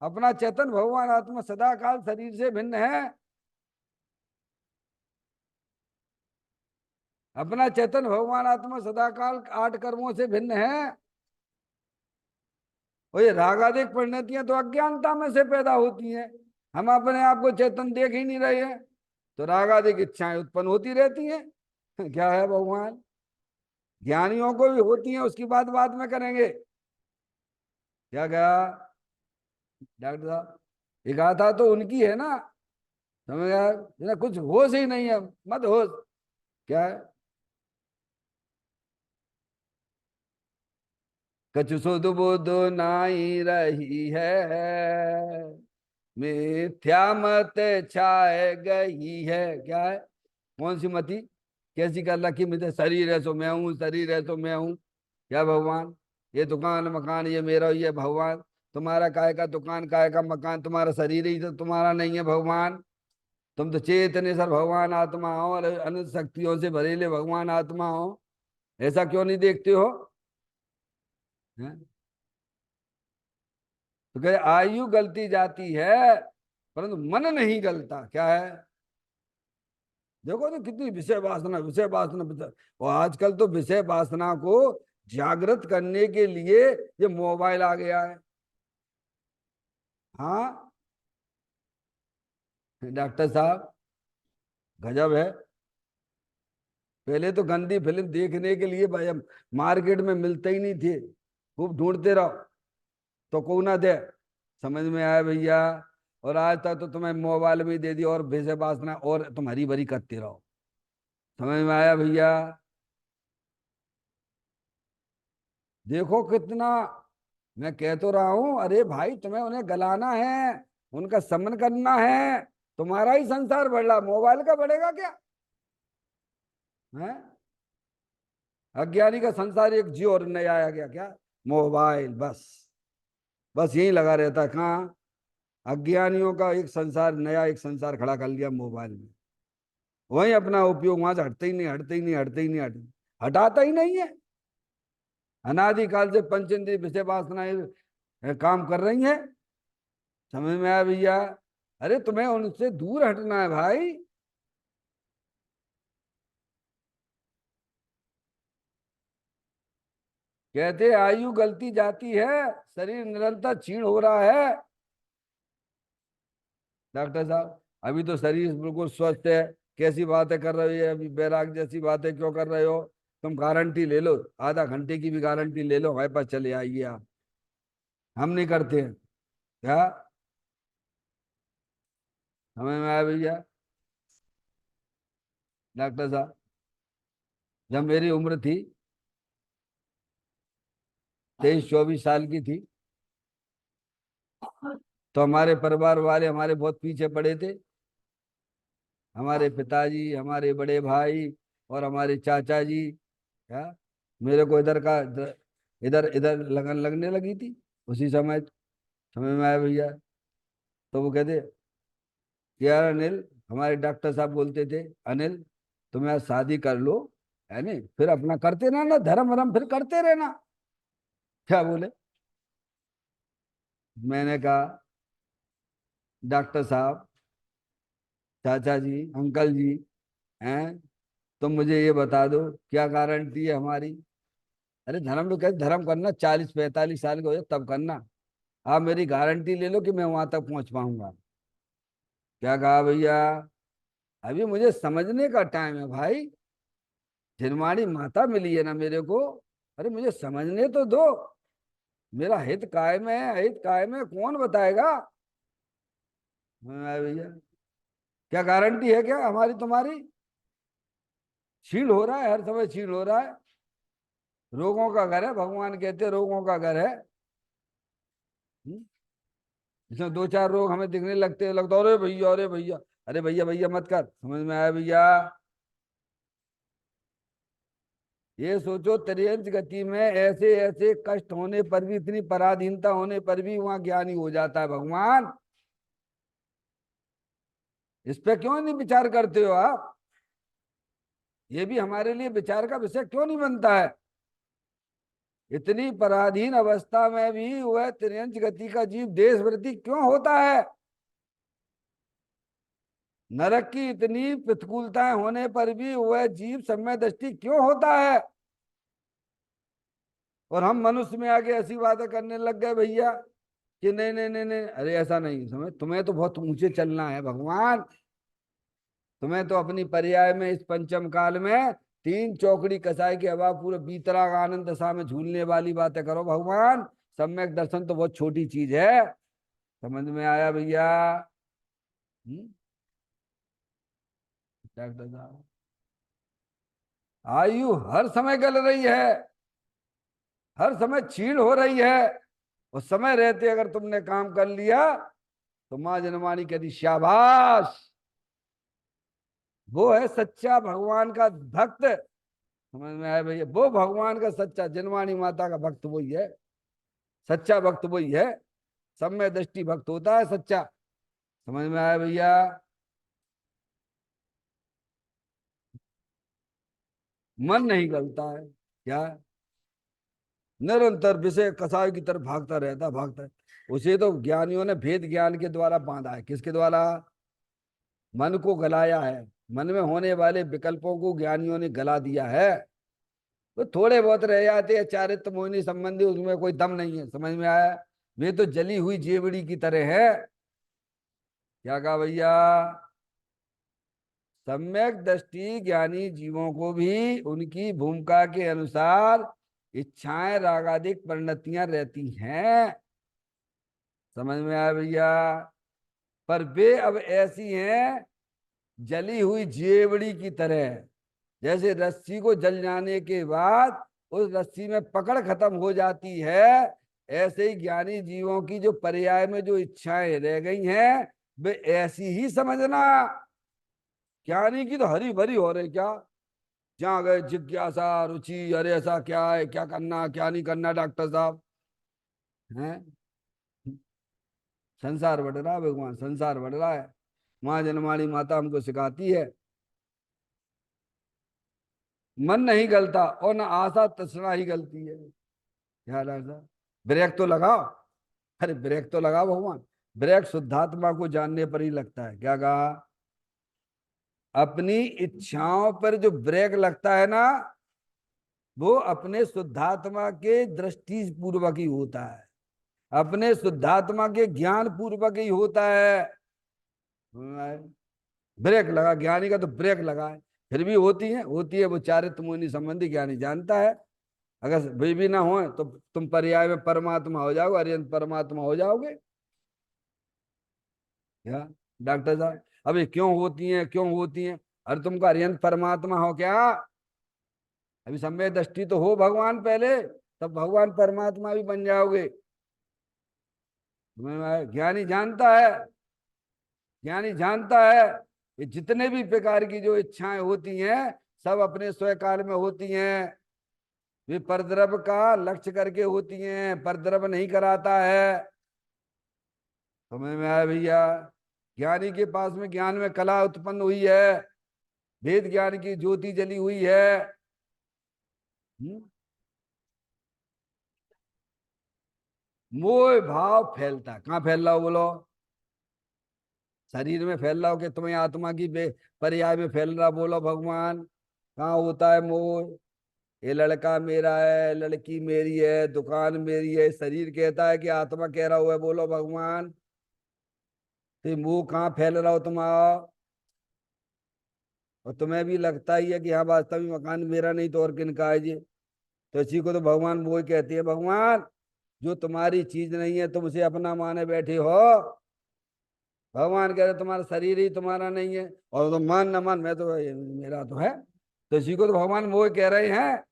अपना चेतन भगवान आत्मा सदा काल शरीर से भिन्न है। अपना चेतन भगवान आत्मा सदा काल 8 कर्मों से भिन्न है। और ये रागादिक परिणतियां तो अज्ञानता में से पैदा होती हैं। हम अपने आप को चेतन देख ही नहीं रहे हैं, तो रागादिक इच्छाएं उत्पन्न होती रहती हैं। क्या है भगवान? ज्ञानियों को भी होती हैं, उसकी बात बाद में करेंगे। क्या कहा डॉक्टर साहब? ये गाथा तो उनकी है ना, समझ गया ना? कुछ होश ही नहीं है, मत होश। क्या है? कछु सुध बुध नाई रही है, मिथ्या मत छाए गई है। क्या है? कौन सी मति? कैसी कर रखी? मित्र शरीर है सो मैं हूँ, शरीर है तो मैं हूँ। क्या भगवान? ये दुकान मकान ये मेरा, ये भगवान। तुम्हारा काय का दुकान, काय का मकान? तुम्हारा शरीर ही तो तुम्हारा नहीं है भगवान। तुम तो चेतने सर भगवान आत्मा हो, और अनंत शक्तियों से भरेले भगवान आत्मा हो। ऐसा क्यों नहीं देखते हो? हैं? तो कहे आयु गलती जाती है परंतु मन नहीं गलता। क्या है? देखो तो कितनी विषय वासना, विषय वासना, विषय। और आजकल तो विषय वासना को जागृत करने के लिए ये मोबाइल आ गया है। हाँ डॉक्टर साहब, गजब है। पहले तो गंदी फिल्म देखने के लिए भाई हम मार्केट में मिलते ही नहीं थे, खूब ढूंढते रहो तो को ना दे। समझ में आया भैया। और आज तक तो तुम्हें मोबाइल भी दे दिया और भेजे बासना और तुम हरी भरी करते रहो। समझ में आया भैया। देखो कितना, मैं कह तो रहा हूं, अरे भाई तुम्हें उन्हें गलाना है, उनका समन करना है। तुम्हारा ही संसार बढ़ रहा, मोबाइल का बढ़ेगा क्या है? अज्ञानी का संसार एक जी और नया आया गया क्या? मोबाइल बस। बस यही लगा रहता है। कहाँ? अज्ञानियों का एक संसार, नया एक संसार खड़ा कर लिया मोबाइल में। वही अपना उपयोग, वहां से हटते ही नहीं, हटते ही नहीं, हटते ही नहीं, हटाता ही नहीं है। अनादिकाल से पंचेंद्रिय विषय वासनाएं काम कर रही हैं। समझ में आया भैया। अरे तुम्हें उनसे दूर हटना है भाई। कहते आयु गलती जाती है, शरीर निरंतर क्षीण हो रहा है। डॉक्टर साहब अभी तो शरीर बिल्कुल स्वस्थ है, कैसी बातें कर रहे हो? अभी बैराग जैसी बातें क्यों कर रहे हो? तुम गारंटी ले लो, आधा घंटे की भी गारंटी ले लो, हमारे पास चले आइए आप। हम नहीं करते हैं क्या? हमें में आया भैया। डॉक्टर साहब जब मेरी उम्र थी 23-24 साल की थी, तो हमारे परिवार वाले हमारे बहुत पीछे पड़े थे। हमारे पिताजी, हमारे बड़े भाई और हमारे चाचा जी। क्या? मेरे को इधर का इधर इधर लगन लगने लगी थी उसी समय। समझ में आया भैया। तो वो कहते कि यार अनिल, हमारे डॉक्टर साहब बोलते थे, अनिल तुम्हें आज शादी कर लो, है नहीं, फिर अपना करते रहना धर्म वरम, फिर करते रहना। क्या बोले? मैंने कहा डॉक्टर साहब, चाचा जी, अंकल जी, हैं, तुम मुझे ये बता दो क्या गारंटी है हमारी? अरे धर्म तो कहते धर्म करना 40-45 साल के हो जाए तब करना। आप मेरी गारंटी ले लो कि मैं वहां तक पहुंच पाऊंगा। क्या कहा भैया? अभी मुझे समझने का टाइम है भाई। जिनवाणी माता मिली है ना मेरे को, अरे मुझे समझने तो दो। मेरा हित कायम है, हित कायम है, कौन बताएगा? हाँ भैया। क्या गारंटी है क्या हमारी तुम्हारी? छीण हो रहा है, हर समय छीण हो रहा है। रोगों का घर है, भगवान कहते हैं रोगों का घर है। हम्म? इसमें दो चार रोग हमें दिखने लगते हैं, लगता है अरे भैया, अरे भैया। अरे भैया भैया मत कर। समझ में आया भैया। ये सोचो त्रियंच गति में ऐसे ऐसे कष्ट होने पर भी, इतनी पराधीनता होने पर भी वहां ज्ञानी हो जाता है भगवान। इस पे क्यों नहीं विचार करते हो आप? ये भी हमारे लिए विचार का विषय क्यों नहीं बनता है? इतनी पराधीन अवस्था में भी वह त्रियंच गति का जीव देशवृत्ति क्यों होता है? नरक की इतनी प्रतिकूलताएं होने पर भी वह जीव सम्य दृष्टि क्यों होता है? और हम मनुष्य में आके ऐसी बातें करने लग गए भैया कि नहीं नहीं नहीं नहीं, अरे ऐसा नहीं। समझ, तुम्हें तो बहुत ऊंचे चलना है भगवान। तुम्हें तो अपनी पर्याय में इस पंचम काल में तीन चौकड़ी कसाई की हवा पूरे बीतराग आनंद दशा में झूलने वाली बातें करो भगवान। सम्यक दर्शन तो बहुत छोटी चीज है। समझ में आया भैया? हम्म? डॉक्टर साहब आयु हर समय गल रही है, हर समय क्षीण हो रही है। उस समय रहते अगर तुमने काम कर लिया तो मां जनवाणी कहती शाबाश, वो है सच्चा भगवान का भक्त। समझ में आया भैया? वो भगवान का सच्चा, जनवाणी माता का भक्त वही है, सच्चा भक्त वही है। सम्य दृष्टि भक्त होता है सच्चा। समझ में आया भैया? मन नहीं गलता है क्या? निरंतर विषय कसाय की तरफ भागता रहता, भागता है। उसे तो ज्ञानियों ने भेद ज्ञान के द्वारा बांधा है। किसके द्वारा? मन को गलाया है। मन में होने वाले विकल्पों को ज्ञानियों ने गला दिया है। तो थोड़े बहुत रह जाते हैं चारित्र मोहिनी संबंधी, उसमें कोई दम नहीं है। समझ में आया? वे तो जली हुई जेवड़ी की तरह है। क्या कहा भैया? सम्यक दृष्टि ज्ञानी जीवों को भी उनकी भूमिका के अनुसार इच्छाएं रागादिक परिणतियां रहती हैं। समझ में आया भैया? पर वे अब ऐसी हैं जली हुई जेवड़ी की तरह। जैसे रस्सी को जल जाने के बाद उस रस्सी में पकड़ खत्म हो जाती है, ऐसे ही ज्ञानी जीवों की जो पर्याय में जो इच्छाएं रह गई हैं वे ऐसी ही समझना। ज्ञानी की तो हरी भरी हो रही क्या, जहां गए जिज्ञासा रुचि, अरे ऐसा क्या है, क्या करना क्या नहीं करना डॉक्टर साहब हैं। संसार बढ़ रहा है भगवान, संसार बढ़ रहा है। माँ जनमाड़ी माता हमको सिखाती है, मन नहीं गलता और न आशा तृष्णा ही गलती है। क्या डॉक्टर, ब्रेक तो लगाओ। अरे ब्रेक तो लगाओ भगवान। ब्रेक शुद्धात्मा को जानने पर ही लगता है। क्या कहा? अपनी इच्छाओं पर जो ब्रेक लगता है ना, वो अपने शुद्धात्मा के दृष्टि पूर्वक ही होता है, अपने शुद्धात्मा के ज्ञान पूर्वक ही होता है। ब्रेक लगा ज्ञानी का, तो ब्रेक लगा है। फिर भी होती है वो चारित्र मुनि संबंधी ज्ञानी जानता है। अगर वे भी ना हो तो तुम पर्याय में परमात्मा हो जाओगे, अरियंत परमात्मा हो जाओगे। क्या डॉक्टर साहब, अभी क्यों होती हैं क्यों होती हैं? अरे तुमको अरियंत परमात्मा हो क्या? अभी सम्यक दृष्टि तो हो भगवान पहले, तब भगवान परमात्मा भी बन जाओगे। ज्ञानी जानता है, ज्ञानी जानता है कि जितने भी प्रकार की जो इच्छाएं होती हैं सब अपने स्वकाल में होती हैं। वे परद्रव का लक्ष्य करके होती हैं, परद्रव नहीं कराता है। समझ में आया भैया? ज्ञानी के पास में ज्ञान में कला उत्पन्न हुई है, वेद ज्ञान की ज्योति जली हुई है। मोह भाव फैलता है, कहाँ फैल रहा हो बोलो? शरीर में फैल रहा हो कि तुम्हें आत्मा की पर्याय में फैल रहा? बोलो भगवान, कहाँ होता है मोह? ये लड़का मेरा है, लड़की मेरी है, दुकान मेरी है, शरीर कहता है कि आत्मा कह रहा हुआ है। बोलो भगवान, तो मोह कहाँ फैल रहा हो तुम्हारा? और तुम्हें भी लगता ही है कि हाँ वास्तव में मकान मेरा नहीं तो और किनका है जी। तो इसी को तो भगवान वो कहती है, भगवान जो तुम्हारी चीज नहीं है तुम उसे अपना माने बैठे हो। भगवान कह रहे तुम्हारा शरीर ही तुम्हारा नहीं है, और तो मान न मान मैं तो मेरा तो है। तो इसी को तो भगवान वो कह रहे हैं।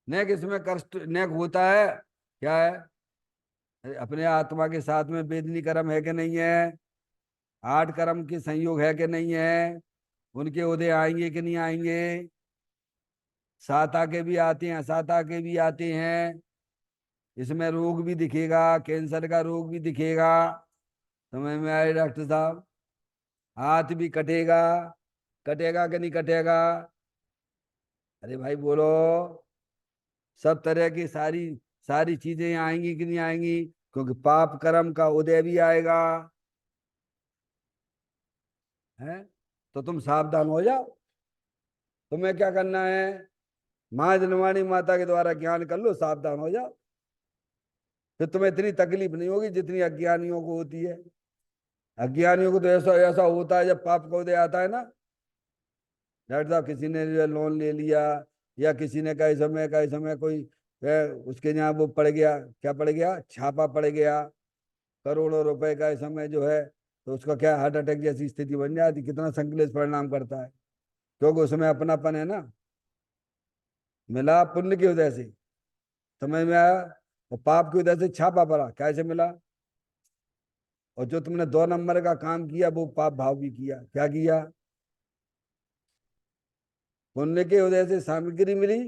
नेक इसमें कष्ट नेक होता है क्या है? अपने आत्मा के साथ में वेदनी कर्म है कि नहीं है? 8 कर्म के संयोग है कि नहीं है? उनके उदय आएंगे कि नहीं आएंगे? साता के भी आते हैं, असाता के भी आते हैं। इसमें रोग भी दिखेगा, कैंसर का रोग भी दिखेगा। समझ में आए डॉक्टर साहब? हाथ भी कटेगा, कटेगा कि नहीं कटेगा? अरे भाई बोलो, सब तरह की सारी सारी चीजें आएंगी कि नहीं आएंगी? क्योंकि पाप कर्म का उदय भी आएगा है। तो तुम सावधान हो जाओ। तुम्हें क्या करना है? माँ जनवाणी माता के द्वारा ज्ञान कर लो, सावधान हो जाओ। फिर तुम्हें इतनी तकलीफ नहीं होगी जितनी अज्ञानियों को होती है। अज्ञानियों को तो ऐसा ऐसा होता है जब पाप का उदय आता है ना, डॉक्टर साहब किसी ने लोन ले लिया, या किसी ने कई समय कोई उसके यहाँ वो पड़ गया, क्या पड़ गया, छापा पड़ गया करोड़ों रुपए का, इस समय जो है तो उसका क्या हार्ट अटैक जैसी स्थिति बन जाती। कितना संकलेश परिणाम करता है, क्योंकि उसमें अपनापन है ना, मिला पुण्य की वजह से। समझ में आया? और पाप की वजह से छापा पड़ा, कैसे मिला? और जो तुमने 2 नंबर का काम किया वो पाप भाव भी किया। क्या किया? पुण्य की वजह से सामग्री मिली,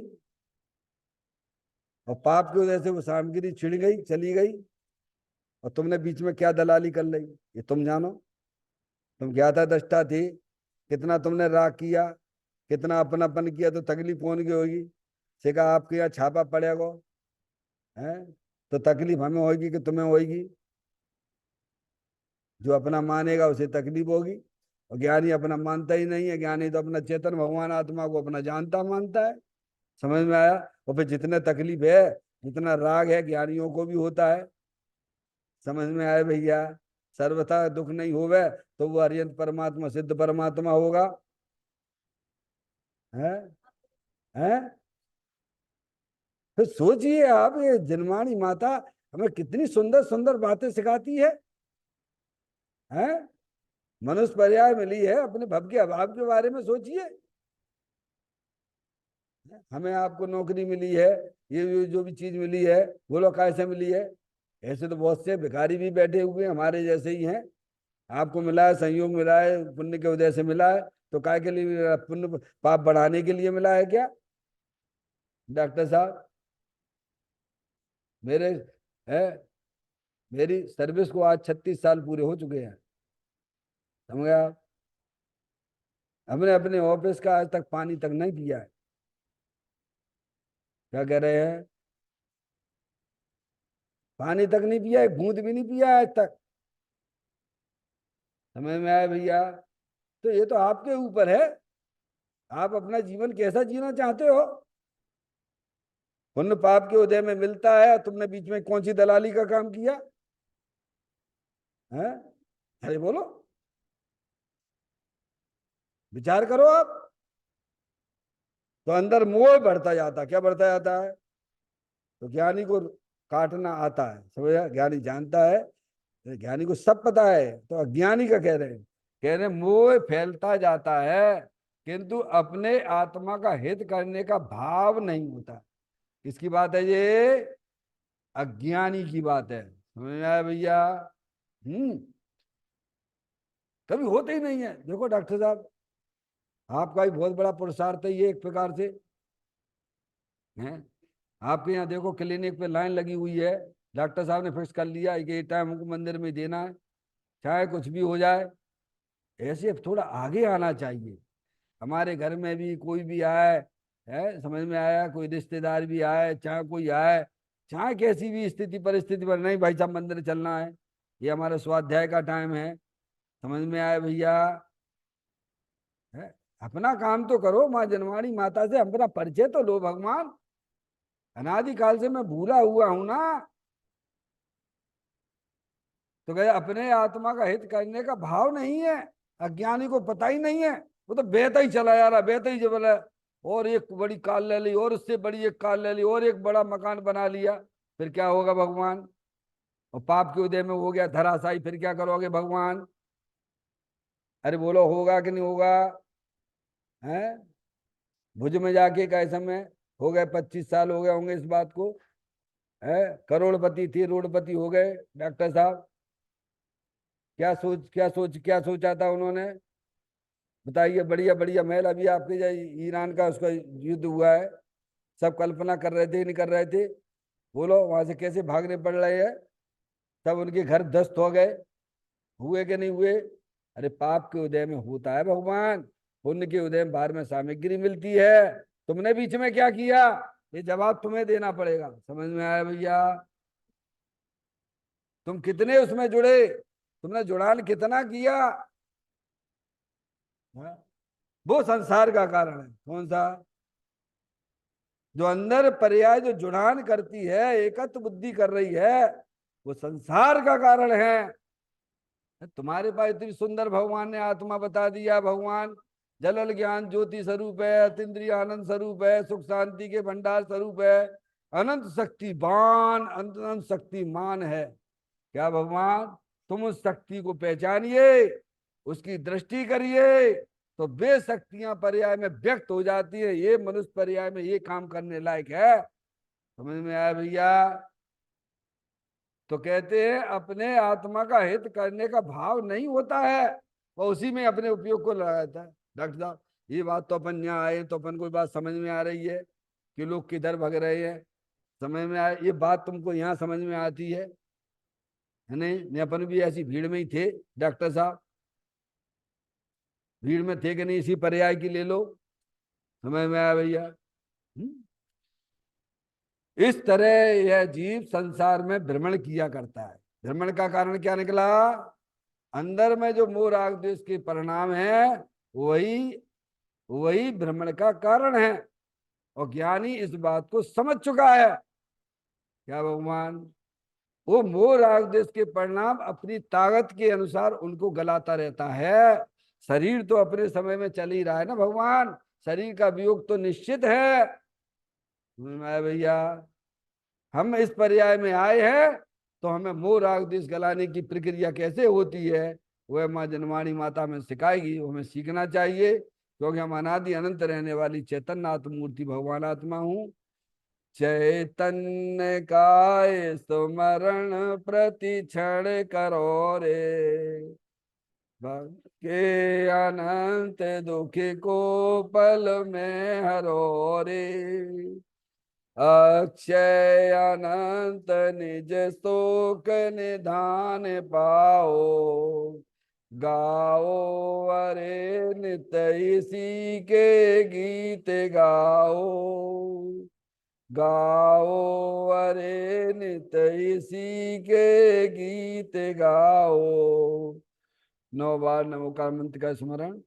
और पाप की वजह से वो सामग्री छिड़ गई, चली गई, और तुमने बीच में क्या दलाली कर ली ये तुम जानो। तुम ज्ञाता दृष्टा थे, कितना तुमने राग किया, कितना अपनापन किया, तो तकलीफ कौन की होगी? सिखा आपके यहाँ छापा पड़ेगा है, तो तकलीफ हमें होगी कि तुम्हें होगी? जो अपना मानेगा उसे तकलीफ होगी। और ज्ञानी अपना मानता ही नहीं है, ज्ञानी तो अपना चेतन भगवान आत्मा को अपना जानता मानता है। समझ में आया? और फिर जितने तकलीफ है, जितना राग है ज्ञानियों को भी होता है। समझ में आए भैया? सर्वथा दुख नहीं होवे तो वो अरियंत परमात्मा सिद्ध परमात्मा होगा। है, है? फिर सोचिए आप, ये जन्माणी माता हमें कितनी सुंदर सुंदर बातें सिखाती है, हैं? मनुष्य पर्याय मिली है, अपने भव के अभाव के बारे में सोचिए। हमें आपको नौकरी मिली है, ये जो भी चीज मिली है, बोलो कैसे मिली है? ऐसे तो बहुत से भिखारी भी बैठे हुए हैं, हमारे जैसे ही हैं। आपको मिला है, संयोग मिला है, पुण्य के उदय से मिला है, तो काय के लिए मिला? पुण्य पाप बढ़ाने के लिए मिला है क्या? डॉक्टर साहब, मेरे है, मेरी सर्विस को आज 36 साल पूरे हो चुके हैं, समझ गए आप? हमने अपने ऑफिस का आज तक पानी तक नहीं पिया है। क्या कह रहे हैं? पानी तक नहीं पिया, एक बूंद भी नहीं पिया आज तक। समझ में आया भैया? तो ये तो आपके ऊपर है, आप अपना जीवन कैसा जीना चाहते हो। पुण्य पाप के उदय में मिलता है, तुमने बीच में कौन सी दलाली का काम किया है? अरे बोलो, विचार करो आप। तो अंदर मोह बढ़ता जाता, क्या बढ़ता जाता है? तो ज्ञानी को काटना आता है, समझ? ज्ञानी जानता है, ज्ञानी को सब पता है, तो अज्ञानी का कह रहे हैं, कह रहे हैं मोह फैलता जाता है, किंतु अपने आत्मा का हित करने का भाव नहीं होता। किसकी बात है ये? अज्ञानी की बात है, समझ में आया भैया? कभी होते ही नहीं है। देखो डॉक्टर साहब, आपका भी बहुत बड़ा पुरुषार्थ है ये, एक प्रकार से है। आपके यहाँ देखो क्लिनिक पे लाइन लगी हुई है, डॉक्टर साहब ने फिक्स कर लिया है कि ये टाइम हमको मंदिर में देना है, चाहे कुछ भी हो जाए। ऐसे थोड़ा आगे आना चाहिए। हमारे घर में भी कोई भी आए, है, समझ में आया, कोई रिश्तेदार भी आए, चाहे कोई आए, चाहे कैसी भी स्थिति परिस्थिति पर, नहीं भाई साहब मंदिर चलना है, ये हमारा स्वाध्याय का टाइम है, समझ में आया भैया? है, अपना काम तो करो, माँ जनवाणी माता से अपना परिचय तो लो भगवान। अनादिकाल से मैं भूला हुआ हूं ना। तो कहे अपने आत्मा का हित करने का भाव नहीं है, अज्ञानी को पता ही नहीं है, वो तो बहता ही चला जा रहा, बहता ही जब, और एक बड़ी कार ले ली, और उससे बड़ी एक कार ले ली, और एक बड़ा मकान बना लिया, फिर क्या होगा भगवान? और पाप के उदय में हो गया धराशायी, फिर क्या करोगे भगवान? अरे बोलो, होगा कि नहीं होगा? है? भुज में जाके का समय हो गए, 25 साल हो गए होंगे इस बात को, है। करोड़पति थे, रोडपति हो गए डॉक्टर साहब। क्या सोचा था उन्होंने? बताइए, बढ़िया बढ़िया महल, अभी आपके ईरान का उसका युद्ध हुआ है, सब कल्पना कर रहे थे, नहीं कर रहे थे? बोलो, वहां से कैसे भागने पड़ रहे हैं, सब उनके घर ध्वस्त हो गए, हुए कि नहीं हुए? अरे पाप के उदय में होता है भगवान, पुण्य के उदय में बाहर में सामग्री मिलती है। तुमने बीच में क्या किया, ये जवाब तुम्हें देना पड़ेगा, समझ में आया भैया? तुम कितने उसमें जुड़े, तुमने जुड़ान कितना किया? हाँ? वो संसार का कारण है, कौन सा? जो अंदर पर्याय जो जुड़ान करती है, एकत्व बुद्धि कर रही है, वो संसार का कारण है। तुम्हारे पास इतनी सुंदर भगवान ने आत्मा बता दिया, भगवान जलल ज्ञान ज्योति स्वरूप है, अतीन्द्रिय आनंद स्वरूप है, सुख शांति के भंडार स्वरूप है, अनंत शक्तिवान, अनंत शक्तिमान है। क्या भगवान? तुम उस शक्ति को पहचानिए, उसकी दृष्टि करिए, तो वे शक्तियां पर्याय में व्यक्त हो जाती है। ये मनुष्य पर्याय में ये काम करने लायक है, समझ में आया भैया? तो कहते हैं अपने आत्मा का हित करने का भाव नहीं होता है, वो उसी में अपने उपयोग को लगाता है। डॉक्टर साहब, ये बात तो अपन यहाँ आए तो अपन को बात समझ में आ रही है कि लोग किधर भग रहे हैं, समझ में आए? ये बात तुमको यहाँ समझ में आती है नहीं? अपन भी ऐसी भीड़ में ही थे डॉक्टर साहब, भीड़ में थे कि नहीं? इसी पर्याय की ले लो, समझ में आया भैया? इस तरह यह जीव संसार में भ्रमण किया करता है। भ्रमण का कारण क्या निकला? अंदर में जो मोह राग द्वेष के परिणाम है, वही वही भ्रमण का कारण है, और ज्ञानी इस बात को समझ चुका है। क्या भगवान? वो मोह राग द्वेष के परिणाम अपनी ताकत के अनुसार उनको गलाता रहता है। शरीर तो अपने समय में चल ही रहा है ना भगवान, शरीर का वियोग तो निश्चित है। मैं भैया हम इस पर्याय में आए हैं तो हमें मोह राग द्वेष गलाने की प्रक्रिया कैसे होती है वह माँ जनवाणी माता में सिखाएगी, वो हमें सीखना चाहिए, क्योंकि हम अनादि अनंत रहने वाली चैतन्य आत्मूर्ति भगवान आत्मा हूँ। चैतन्य काय सुमरण प्रति क्षण करो रे, के अनंत दुख को पल में हरो रे, अक्षय अनंत निज शोक निधान पाओ, गाओ अरे नित इसी के गीत गाओ, गाओ अरे नित इसी के गीत गाओ। 9 बार नमोकार मंत्र का स्मरण।